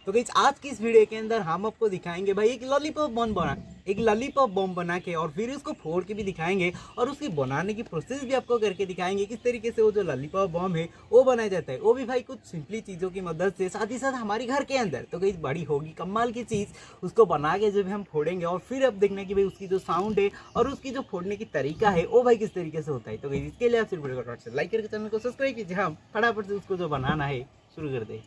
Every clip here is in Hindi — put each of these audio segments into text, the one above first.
तो गाइस आज की इस वीडियो के अंदर हम आपको दिखाएंगे भाई एक लॉलीपॉप बम बना के और फिर उसको फोड़ के भी दिखाएंगे और उसकी बनाने की प्रोसेस भी आपको करके दिखाएंगे किस तरीके से वो जो लॉलीपॉप बम है वो बनाया जाता है, वो भी भाई कुछ सिंपली चीज़ों की मदद से, साथ ही साथ हमारे घर के अंदर। तो गाइस बड़ी होगी कमाल की चीज़, उसको बना के जब हम फोड़ेंगे और फिर अब देखना कि भाई उसकी जो साउंड है और उसकी जो फोड़ने की तरीका है वो भाई किस तरीके से होता है। तो गाइस इसके लिए आप सिर्फ वीडियो को लाइक करके चैनल को सब्सक्राइब कीजिए। हाँ, फटाफट से उसको जो बनाना है शुरू कर दे।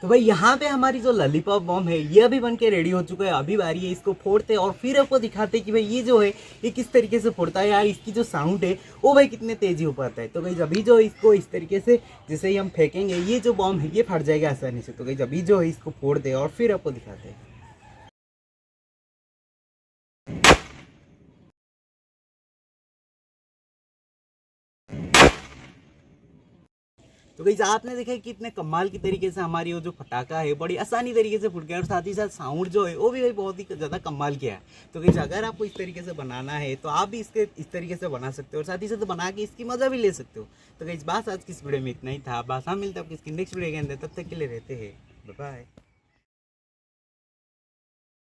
तो भाई यहाँ पे हमारी जो लॉलीपॉप बम है ये अभी बन के रेडी हो चुका है। अभी बारी है इसको फोड़ते और फिर आपको दिखाते कि भाई ये जो है ये किस तरीके से फोड़ता है यार, इसकी जो साउंड है वो भाई कितने तेजी हो पाता है। तो भाई अभी जो इसको इस तरीके से जैसे ही हम फेंकेंगे ये जो बम है ये फट जाएगा आसानी से। तो भाई अभी जो है इसको फोड़ दे और फिर आपको दिखाते हैं। तो गाइस आपने देखा कि कितने कमाल की तरीके से हमारी वो जो पटाखा है बड़ी आसानी तरीके से फूट गया और साथ ही साथ साउंड जो है वो भी भाई बहुत ही ज़्यादा कमाल किया है। तो गाइस अगर आपको इस तरीके से बनाना है तो आप भी इसके इस तरीके से बना सकते हो और साथ ही साथ बना के इसकी मज़ा भी ले सकते हो। तो गाइस बस आज की इस वीडियो में इतना ही था। बस हम मिलते हैं आपकी नेक्स्ट वीडियो के अंदर, तब तक के लिए रहते हैं बाय बाय।